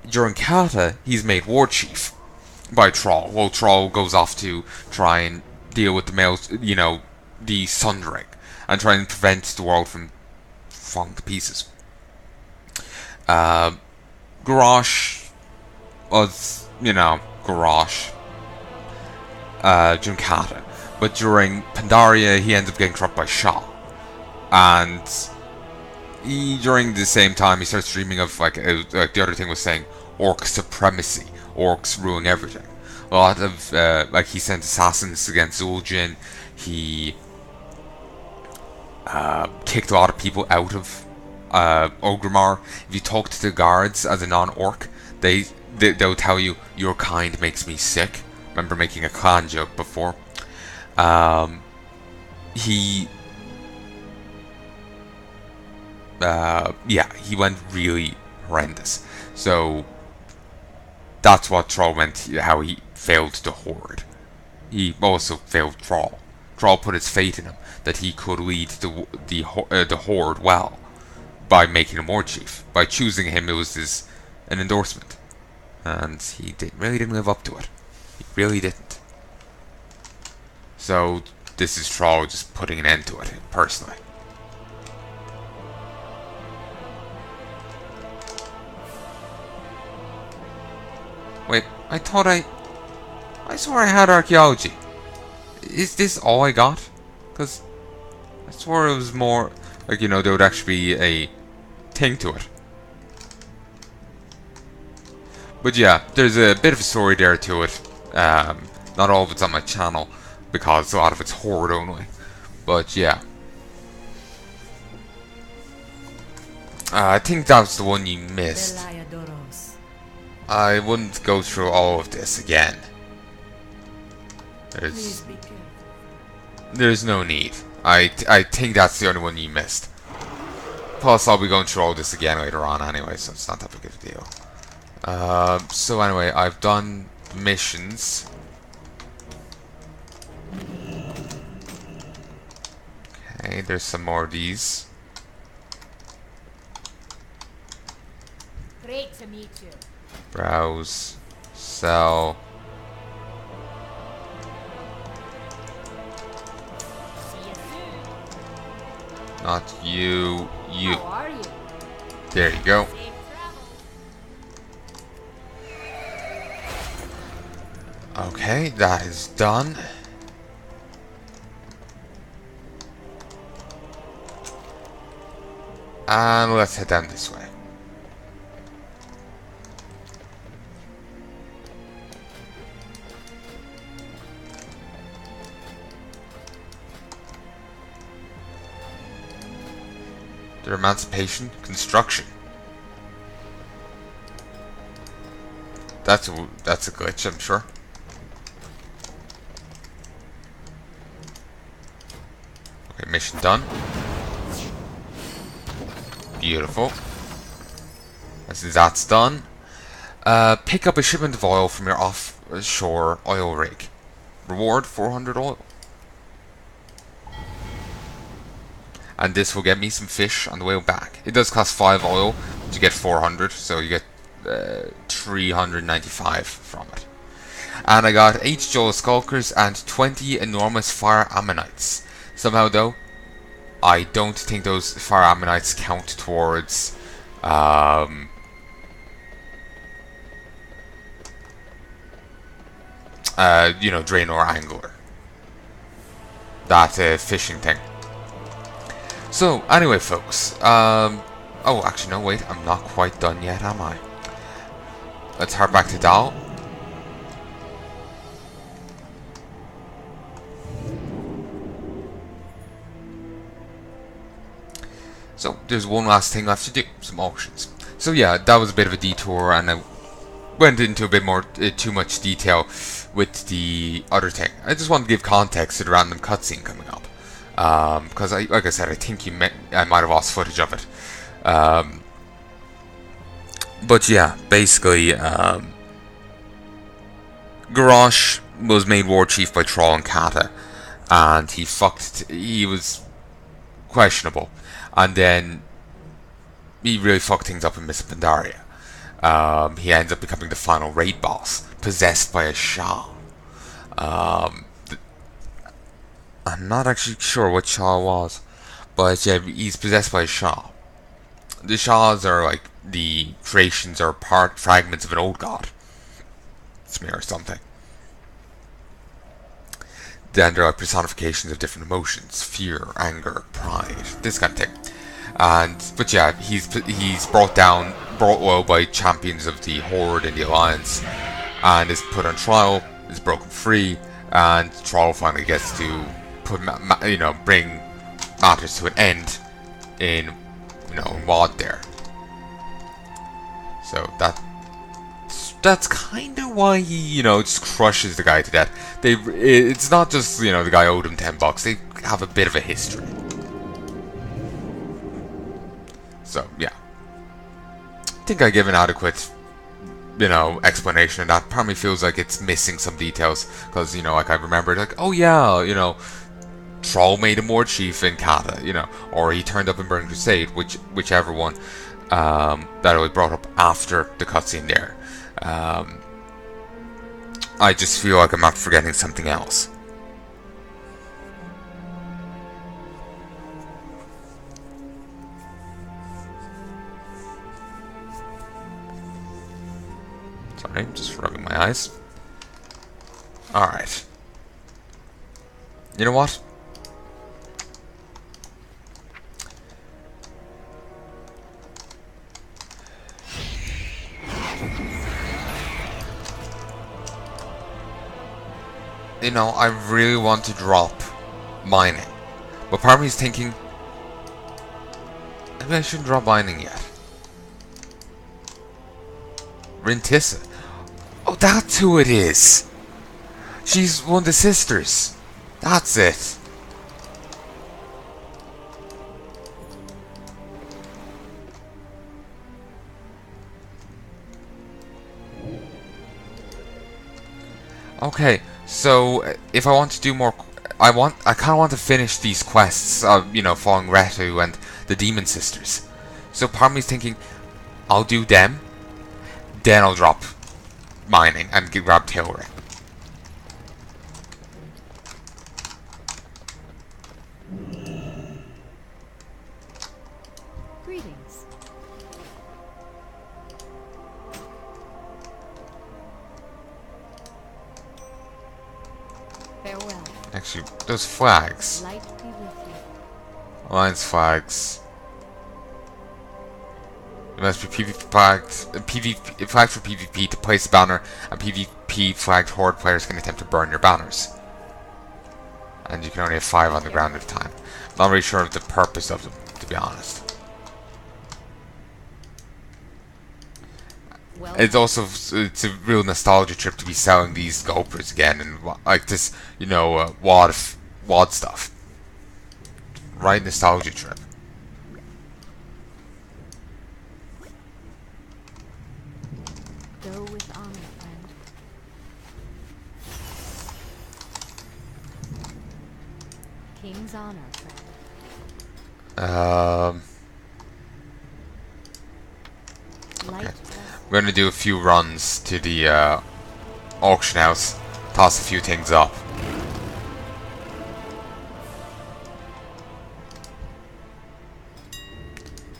during Kata, he's made war chief by Troll. Well, Troll goes off to try and deal with the males, the Sundering, and try and prevent the world from falling to pieces. Garrosh was, Garrosh during Kata. But during Pandaria, he ends up getting trapped by Shah. And during the same time, he starts dreaming of, like the other thing was saying, orc supremacy. Orcs ruling everything. A lot of, he sent assassins against Zul'jin. He kicked a lot of people out of Orgrimmar. If you talk to the guards as a non-orc, they'll tell you, your kind makes me sick. Remember making a clan joke before. He went really horrendous. So that's what Troll meant, how he failed the Horde. He also failed Troll. Troll put his faith in him that he could lead the Horde well by making him war chief. By choosing him, it was an endorsement, and he really didn't live up to it. He really didn't. So this is Troll just putting an end to it, personally. Wait, I swore I had archaeology. Is this all I got? Because I swore it was more, there would actually be a thing to it. But yeah, there's a bit of a story there to it. Not all of it's on my channel, because a lot of it's Horde only. But yeah. I think that was the one you missed. I wouldn't go through all of this again. There's no need. I think that's the only one you missed. Plus, I'll be going through all this again later on anyway, so it's not that big of a deal. So anyway, I've done missions. Okay, there's some more of these. Great to meet you. Browse. Sell. See you soon. Not you. You. How are you? There you go. Safe travel. Okay, that is done. And let's head down this way. Their emancipation construction. That's a glitch, I'm sure. Okay, mission done. Beautiful. As that's done, pick up a shipment of oil from your offshore oil rig. Reward 400 oil. And this will get me some fish on the way back. It does cost 5 oil to get 400, so you get 395 from it. And I got 8 Joel Skulkers and 20 enormous Fire Ammonites. Somehow though, I don't think those Fire Ammonites count towards Draenor Angler. That fishing thing. So, anyway folks, oh actually no wait, I'm not quite done yet, am I? Let's head back to Dal. So, there's one last thing left to do, some auctions. So yeah, that was a bit of a detour, and I went into a bit more, too much detail with the other thing. I just wanted to give context to the random cutscene coming up. Because, like I said, I think I might have lost footage of it. But yeah, basically, Garrosh was made war chief by Troll and Kata, and he was questionable, and then he really fucked things up in Miss Pandaria. He ends up becoming the final raid boss, possessed by a Shah. I'm not actually sure what Shah was, but yeah, he's possessed by a Shah. The Shahs are like the creations or fragments of an old god. It's me or something. Then they're like personifications of different emotions: fear, anger, pride, this kind of thing. But yeah, he's brought low by champions of the Horde and the Alliance, and is put on trial, is broken free, and trial finally gets to bring matters to an end in WoD there. So that's kind of why he just crushes the guy to death. It's not just the guy owed him $10. They have a bit of a history. So yeah, I think I give an adequate explanation, and that part of me feels like it's missing some details because like I remembered like, oh yeah, Troll made him war chief in Kata, or he turned up in Burning Crusade, whichever one that I brought up after the cutscene there. I just feel like I'm not forgetting something else. Sorry, I'm just rubbing my eyes. Alright. You know what? I really want to drop mining. But part of me is thinking, maybe I shouldn't drop mining yet. Rintissa. Oh, that's who it is. She's one of the sisters. That's it. Okay, so if I want to do more, I kind of want to finish these quests of following Retu and the Demon Sisters. So part of me is thinking, I'll do them, then I'll drop mining and grab Tilray. Greetings. Farewell. Actually, those flags. Light be with you. Alliance flags. It must be PvP flags for PvP to place a banner, and PvP flagged Horde players can attempt to burn your banners. And you can only have 5 on the ground at a time. Not really sure of the purpose of them, to be honest. Well, It's a real nostalgia trip to be selling these Gopers again and like this, WoD stuff. Right, nostalgia trip. go with honor, friend. King's honor, friend. Light Okay. We're gonna do a few runs to the auction house, toss a few things up.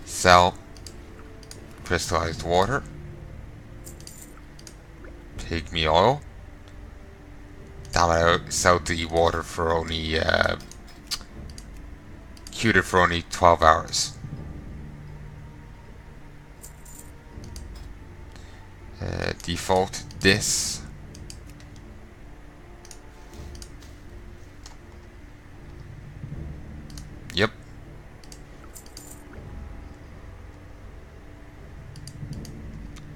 Sell crystallized water. Take me oil. Damn it, I sell the water for only queued it for only 12 hours. Default this. Yep.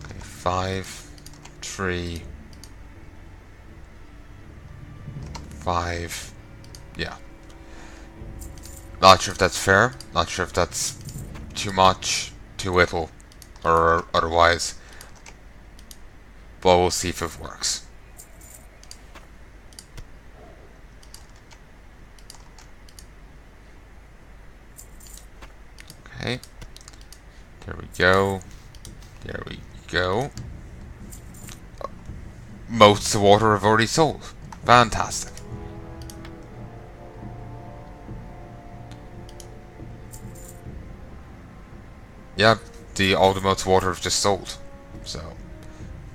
Okay, 5, 3, 5. Yeah. Not sure if that's fair. Not sure if that's too much, too little, or otherwise. But we'll see if it works. Okay. There we go. There we go. Most of the water I've already sold. Fantastic. Yeah, all the moats of water I've just sold. So,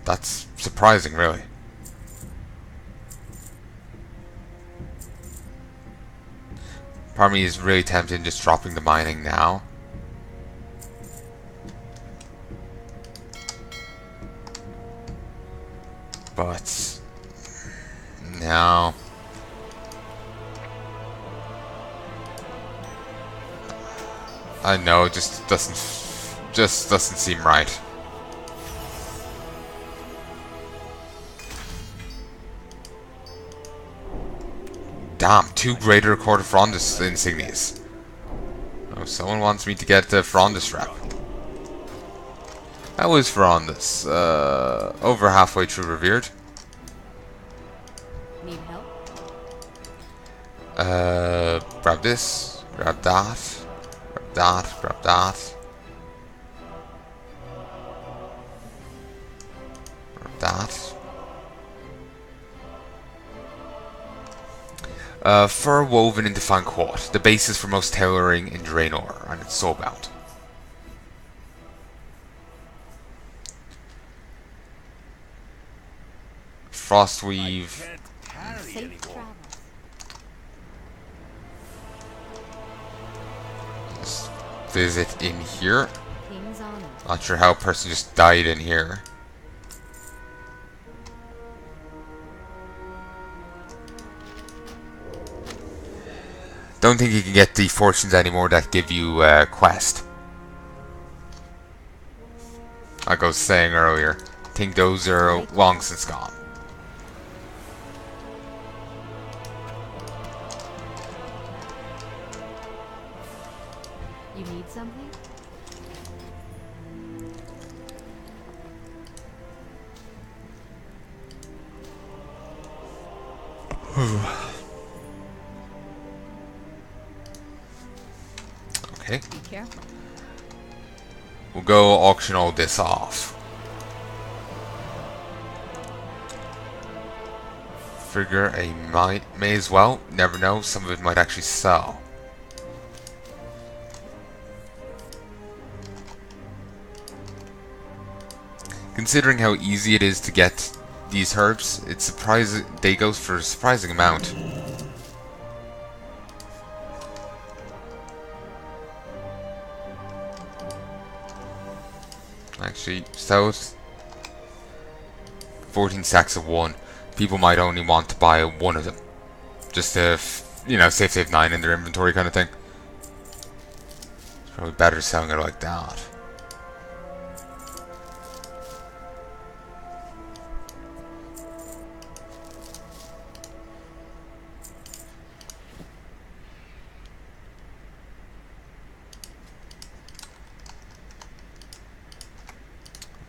that's surprising, really. Part of me is really tempted in just dropping the mining now. But no. I know, it just doesn't seem right. Damn, 2 greater quarter Frondus insignias. Oh, someone wants me to get the Frondus rep. How is Frondus? Over halfway through Revered. Need help? Grab this, grab that, grab that, grab that. Grab that. Fur woven into fine quartz, the basis for most tailoring in Draenor, and it's soulbound. Frostweave. Safe travels. Let's visit in here. King's honor. Not sure how a person just died in here. Don't think you can get the fortunes anymore that give you quest. Like I was saying earlier, I think those are long since gone. You need something? Okay. Be careful. We'll go auction all this off. Figure I may as well. Never know, some of it might actually sell. Considering how easy it is to get these herbs, it's surprising they go for a surprising amount. Actually, south 14 stacks of 1. People might only want to buy 1 of them. Just to, you know, save 9 in their inventory kind of thing. It's probably better selling it like that.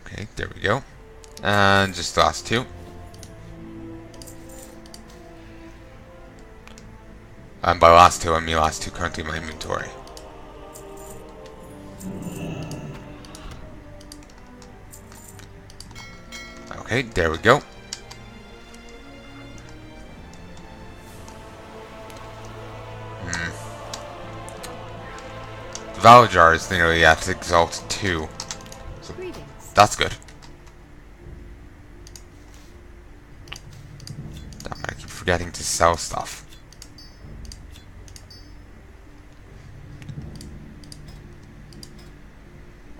Okay, there we go. And just the last 2. And by last 2, I mean last 2 currently in my inventory. Okay, there we go. The Valajar is nearly at Exalted 2. So that's good. Damn, I keep forgetting to sell stuff.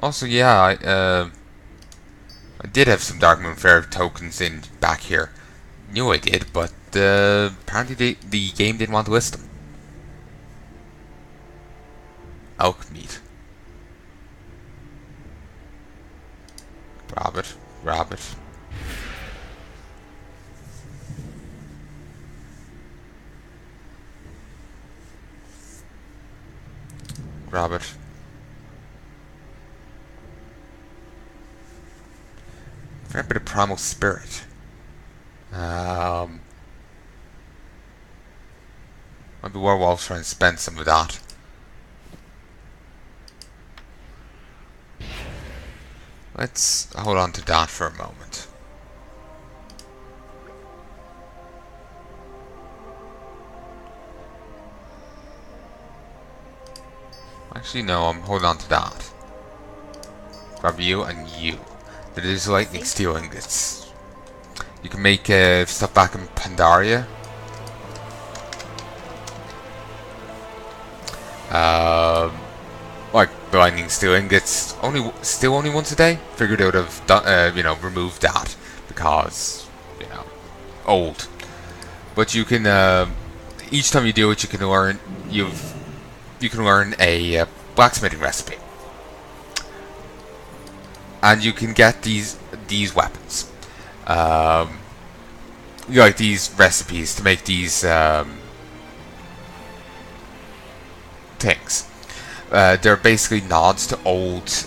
Also, yeah, I did have some Darkmoon Fair tokens in back here. Knew I did, but apparently the game didn't want to list them. Elk meat. Grab it, grab it. Grab it. Fair bit of primal spirit. Might be werewolves trying to spend some of that. Let's hold on to that for a moment. Actually, no, I'm holding on to that. Grab you and you. There is lightning steel ingots. You can make stuff back in Pandaria. Like the lightning steel ingots, still only once a day. Figured I would have done, removed that because old. But you can each time you do it, you can learn a blacksmithing recipe, and you can get these weapons. Like these recipes to make these things. They're basically nods to old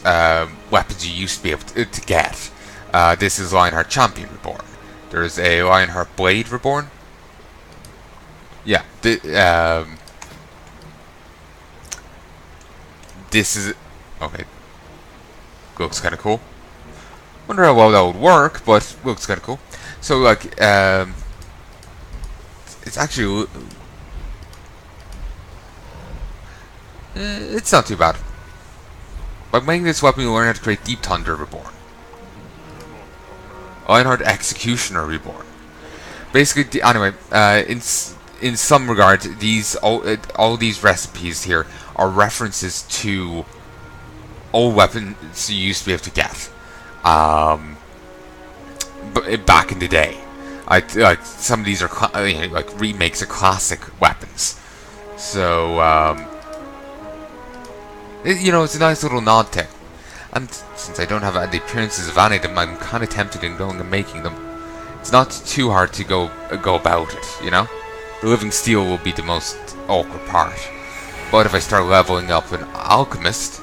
weapons you used to be able to get. This is Lionheart Champion Reborn. There's a Lionheart Blade Reborn. Yeah, this is okay. Looks kind of cool. Wonder how well that would work, but looks kind of cool. So like, it's actually it's not too bad. By making this weapon, you learn how to create Deep Thunder Reborn, Lionheart Executioner Reborn. Basically, anyway, in some regard, all these recipes here are references to old weapons you used to be able to get, but back in the day. Like some of these are like remakes of classic weapons. So it's a nice little nod thing. And since I don't have any appearances of any of them, I'm kind of tempted in going and making them. It's not too hard to go about it, The living steel will be the most awkward part. But if I start leveling up an alchemist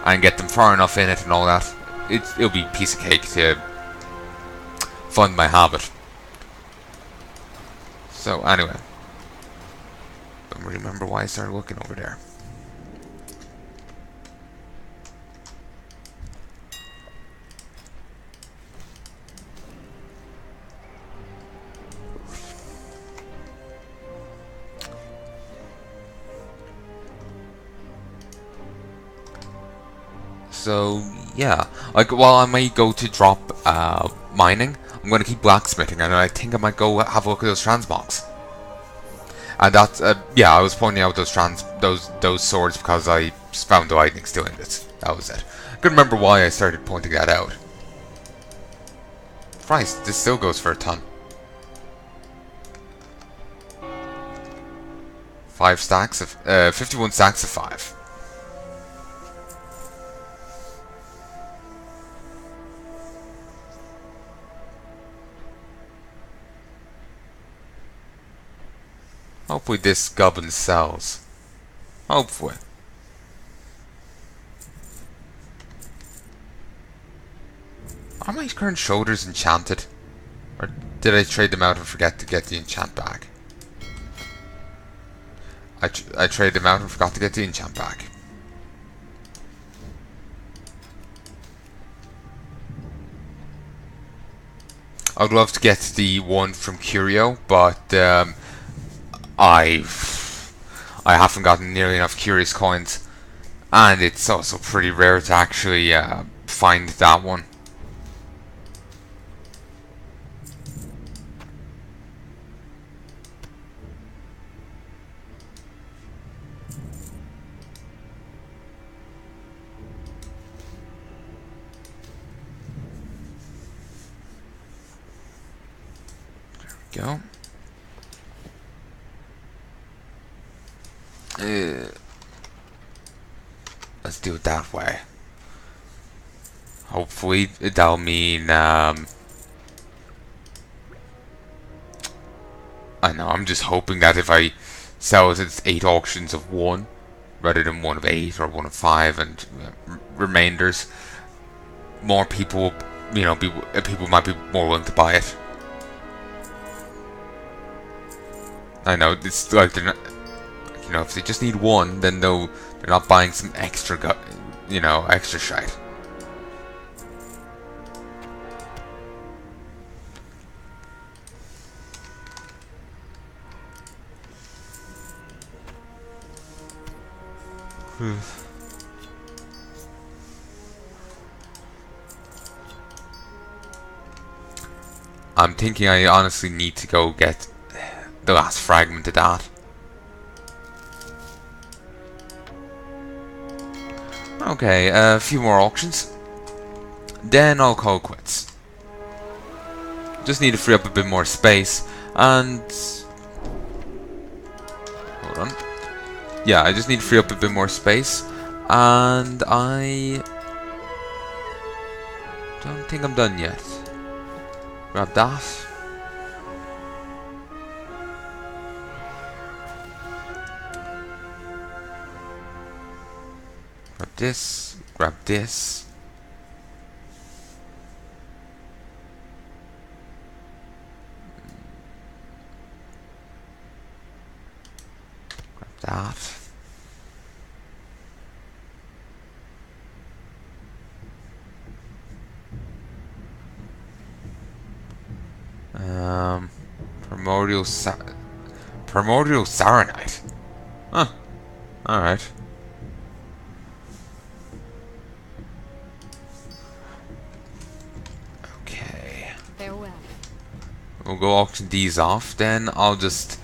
and get them far enough in it and all that, it'll be a piece of cake to fund my habit. So anyway, don't remember why I started looking over there. So yeah, like while I might go to drop mining, I'm going to keep blacksmithing, and I think I might go have a look at those transmogs. And that's I was pointing out those swords because I found the lightning steel ingots. That was it. I couldn't remember why I started pointing that out. Christ, this still goes for a ton. 5 stacks of 51 stacks of 5. Hopefully this gubbin sells. Hopefully. Are my current shoulders enchanted? Or did I trade them out and forget to get the enchant back? I traded them out and forgot to get the enchant back. I would love to get the one from Curio, but I haven't gotten nearly enough Curious coins, and it's also pretty rare to actually find that one. There we go. Let's do it that way. Hopefully that'll mean I know, I'm just hoping that if I sell it, it's 8 auctions of 1 rather than 1 of 8 or 1 of 5 and remainders, more people people might be more willing to buy it. I know, it's like they're not, if they just need 1, then they're not buying some extra extra shite. I'm thinking I honestly need to go get the last fragment of that. Okay, a few more auctions. Then I'll call quits. Just need to free up a bit more space. And... hold on. Yeah, I just need to free up a bit more space. And I... don't think I'm done yet. Grab that. Grab this. Grab this. Grab that. Primordial Saronite. Huh. Alright. Okay. Farewell. We'll go auction these off, then I'll just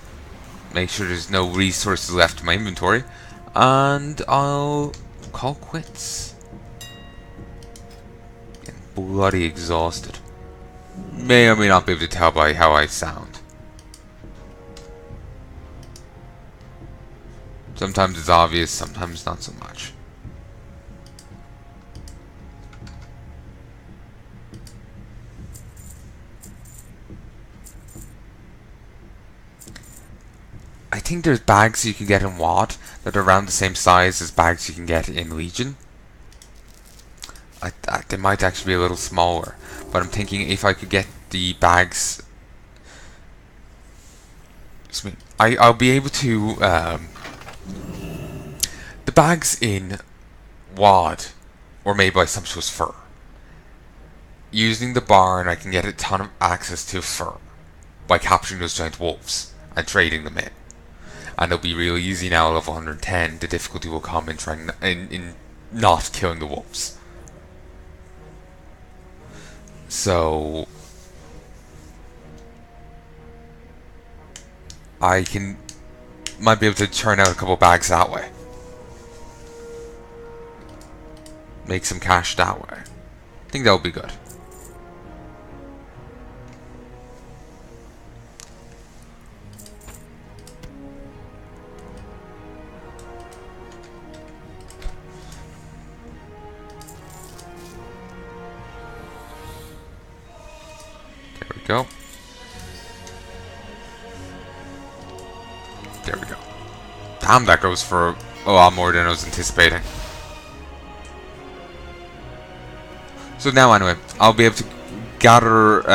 make sure there's no resources left in my inventory. And I'll call quits. Getting bloody exhausted. May or may not be able to tell by how I sound. Sometimes it's obvious, sometimes not so much. I think there's bags you can get in WoD that are around the same size as bags you can get in Legion. They might actually be a little smaller, but I'm thinking if I could get the bags... excuse me, I'll be able to... the bags in WoD were made by Sumptuous Fur. Using the barn, I can get a ton of access to fur by capturing those giant wolves and trading them in. And it'll be real easy now at level 110. The difficulty will come in trying in not killing the wolves. So I might be able to churn out a couple bags that way. Make some cash that way. I think that would be good. There we go. There we go. Damn, that goes for a lot more than I was anticipating. So now anyway, I'll be able to gather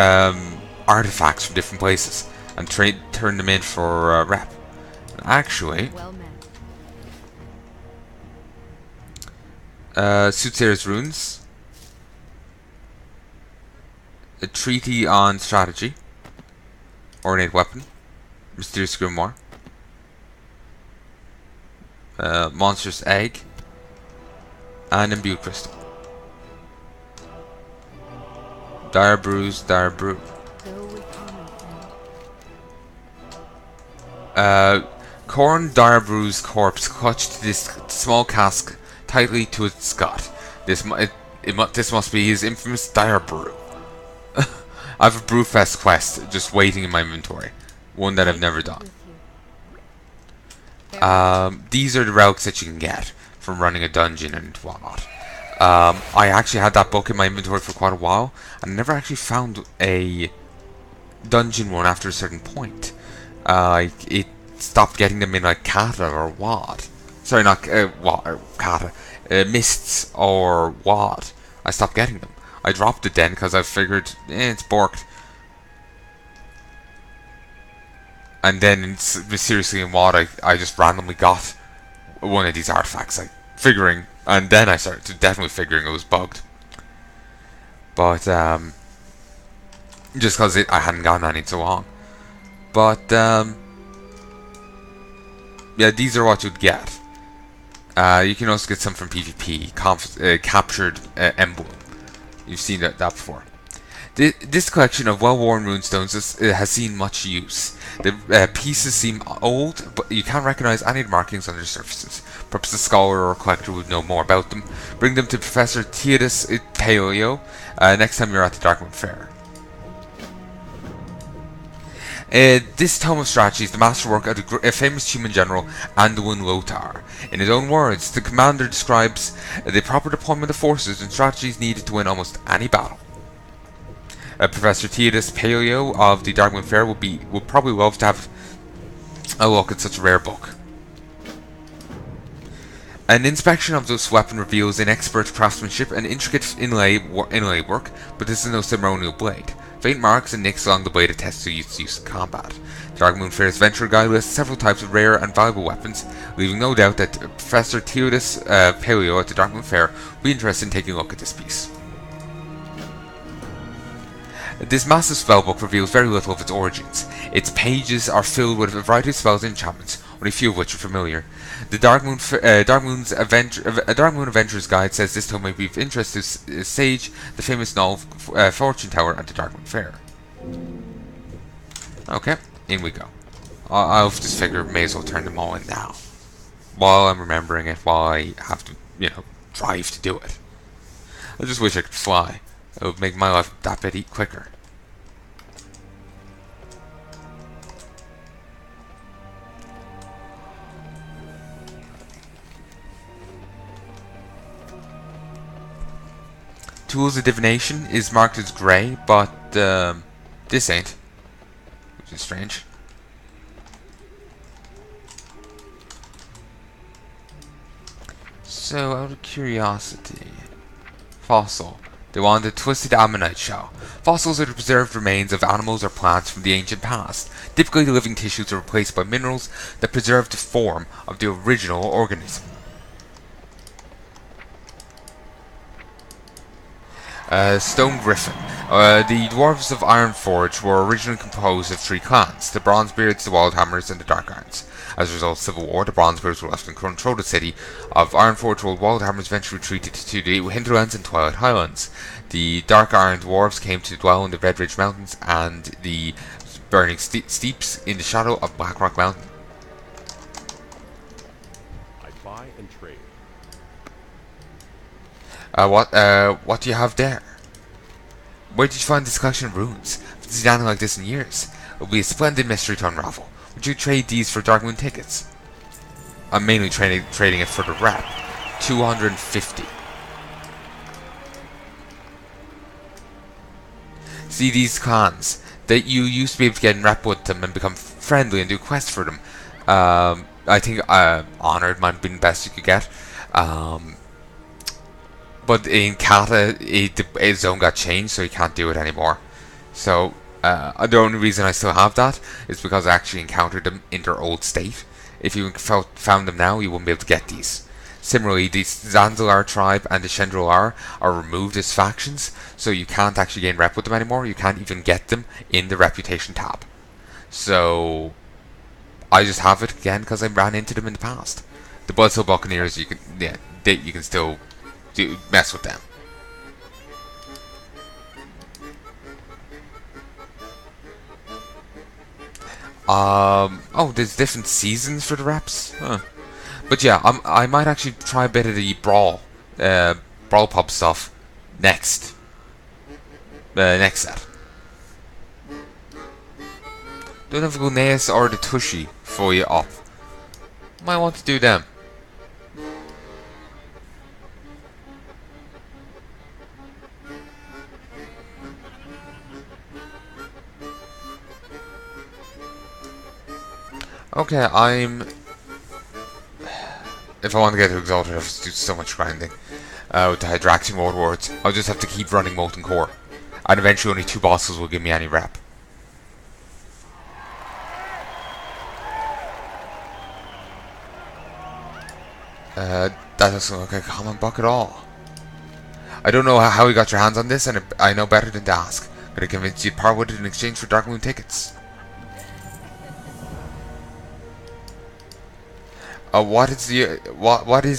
artifacts from different places and turn them in for rep. Actually, Soothsayer's Runes, a treaty on strategy, ornate weapon, mysterious grimoire, monstrous egg, and imbued crystal. Dire Brews, Dire Brew. Corn Dire Brew's corpse clutched this small cask tightly to its gut. This must be his infamous Dire Brew. I have a Brewfest quest just waiting in my inventory. One that I've never done. These are the relics that you can get from running a dungeon and whatnot. I actually had that book in my inventory for quite a while, and I never actually found a dungeon one after a certain point. It stopped getting them in like Kata or WoD. Sorry, not Kata. Mists or WoD. I stopped getting them. I dropped it then because I figured, it's borked. And then mysteriously in WoD, I just randomly got one of these artifacts, like figuring. And then I started to definitely figuring it was bugged. But, just because I hadn't gotten any in so long. But, yeah, these are what you'd get. You can also get some from PvP, captured emblem. You've seen that before. This collection of well-worn runestones has seen much use. The pieces seem old, but you can't recognize any of the markings on their surfaces. Perhaps a scholar or collector would know more about them. Bring them to Professor Theodis Paleo next time you're at the Darkmoon Fair. This tome of strategy is the masterwork of the famous human general Anduin Lothar. In his own words, the commander describes the proper deployment of forces and strategies needed to win almost any battle. Professor Theodis Paleo of the Darkmoon Fair would probably love to have a look at such a rare book. An inspection of this weapon reveals inexpert craftsmanship and intricate inlay work, but this is no ceremonial blade. Faint marks and nicks along the blade attest to its use in combat. The Darkmoon Fair's Venture Guide lists several types of rare and valuable weapons, leaving no doubt that Professor Theodis Paleo at the Darkmoon Fair would be interested in taking a look at this piece. This massive spellbook reveals very little of its origins. Its pages are filled with a variety of spells and enchantments, only a few of which are familiar. The Darkmoon Adventurer's Guide says this tome may be of interest to Sage, the famous Null fortune teller at the Darkmoon Fair. Okay, in we go. I'll just figure may as well turn them all in now. While I'm remembering it, while I have to, drive to do it. I just wish I could fly. It would make my life that bit quicker. Tools of Divination is marked as grey, but this ain't, which is strange. So, out of curiosity, fossil. They want a twisted ammonite shell. Fossils are the preserved remains of animals or plants from the ancient past. Typically, the living tissues are replaced by minerals that preserve the form of the original organism. Stone Griffin. The dwarves of Ironforge were originally composed of 3 clans: the Bronzebeards, the Wildhammers, and the Dark Irons. As a result of civil war, the Bronzebeards were left in control of the city of Ironforge, while Wildhammers eventually retreated to the hinterlands and Twilight Highlands. The Dark Iron dwarves came to dwell in the Red Ridge Mountains and the burning steeps in the shadow of Blackrock Mountain. I buy and trade. What do you have there? Where did you find this collection of runes? I haven't seen anything like this in years. It will be a splendid mystery to unravel. Would you trade these for Darkmoon tickets? I'm mainly trading it for the rep. 250. See these clans that you used to be able to get in rep with them and become friendly and do quests for them. I think Honored might have been the best you could get. But in Kata, his zone got changed, so you can't do it anymore. So, the only reason I still have that is because I actually encountered them in their old state. If you found them now, you wouldn't be able to get these. Similarly, the Zanzilar tribe and the Chandrolar are removed as factions, so you can't actually gain rep with them anymore. You can't even get them in the reputation tab. So, I just have it again because I ran into them in the past. The Bloodsoul Buccaneers, you can still mess with them. Oh, there's different seasons for the reps? Huh. But yeah, I might actually try a bit of the Brawl Pub stuff next set. Don't have Gulneas or the Tushy for you up. Might want to do them. Okay, if I want to get to Exalted, I have to do so much grinding. With the Hydraxian Warlords, I'll just have to keep running Molten Core. And eventually only 2 bosses will give me any rep. That doesn't look like a common buck at all. I don't know how you got your hands on this, and I know better than to ask. Could I convince you to part with it in exchange for Darkmoon tickets? What is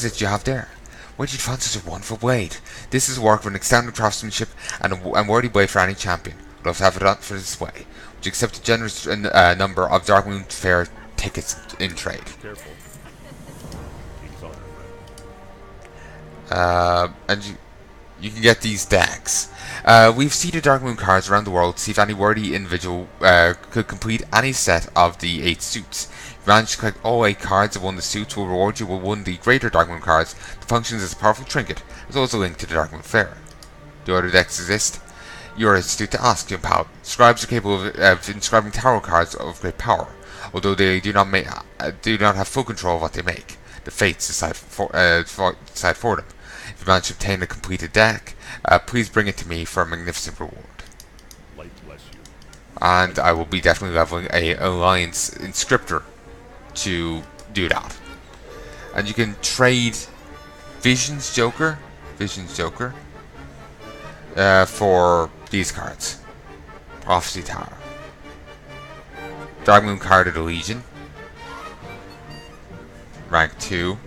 it you have there? Where did you find such a wonderful blade? This is a work of an extended craftsmanship and a worthy blade for any champion. I'd love to have it on for display. Would you accept a generous number of Darkmoon Fair tickets in trade? Careful. He's on it. And you can get these decks. We've seeded Darkmoon cards around the world to see if any worthy individual could complete any set of the 8 suits. If you manage to collect all 8 cards of one of the suits, will reward you with one of the greater Darkmoon cards that functions as a powerful trinket. There's also a link to the Darkmoon Fair. Do other decks exist? You are astute to ask, young pal. Scribes are capable of inscribing tarot cards of great power, although they do not have full control of what they make. The fates decide for them. If you manage to obtain a completed deck, please bring it to me for a magnificent reward. Light bless you. And I will be definitely leveling a Alliance Inscriptor to do that. And you can trade Vision's Joker for these cards. Prophecy Tower. Darkmoon card of the Legion. Rank 2.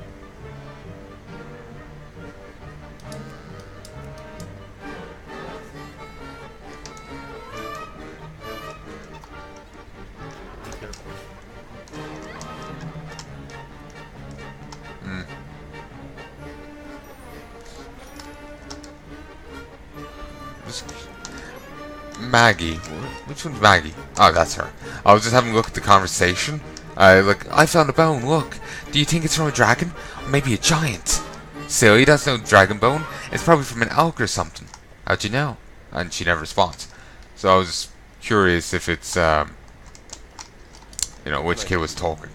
Be careful. Maggie. Which one's Maggie? Oh, that's her. I was just having a look at the conversation. I found a bone, look. Do you think it's from a dragon? Or maybe a giant? Silly, that's no dragon bone. It's probably from an elk or something. How'd you know? And she never responds. So I was just curious if it's, which kid was talking.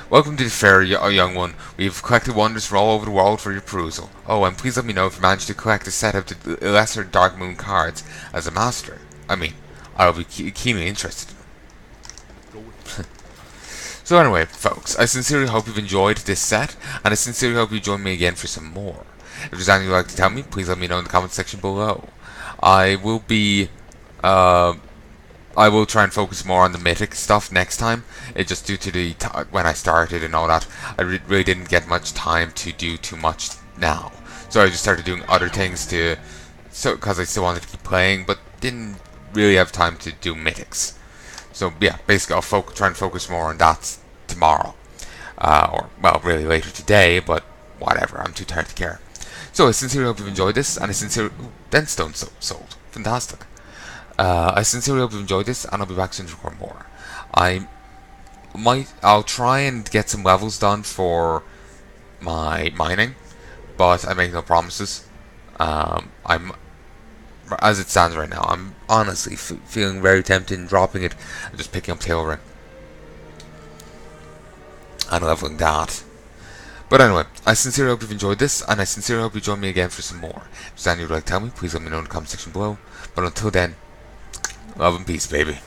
Welcome to the fair, young one. We've collected wonders from all over the world for your perusal. Oh, and please let me know if you manage to collect a set of the lesser Darkmoon cards as a master. I mean, I'll be keenly interested. So anyway, folks, I sincerely hope you've enjoyed this set, and I sincerely hope you join me again for some more. If there's anything you'd like to tell me, please let me know in the comment section below. I will try and focus more on the mythic stuff next time. It just due to the when I started and all that, I really didn't get much time to do too much now. So I just started doing other things because I still wanted to keep playing, but didn't really have time to do mythics. So yeah, basically I'll try and focus more on that tomorrow, or well, really later today. But whatever, I'm too tired to care. So I sincerely hope you've enjoyed this, and Denstone sold, fantastic. I sincerely hope you enjoyed this, and I'll be back soon to record more. I'll try and get some levels done for my mining, but I make no promises. As it stands right now, I'm honestly feeling very tempted in dropping it and just picking up Tailwind and leveling that. But anyway, I sincerely hope you've enjoyed this, and I sincerely hope you join me again for some more. If there's anything you'd like to tell me, please let me know in the comment section below. But until then, love and peace, baby.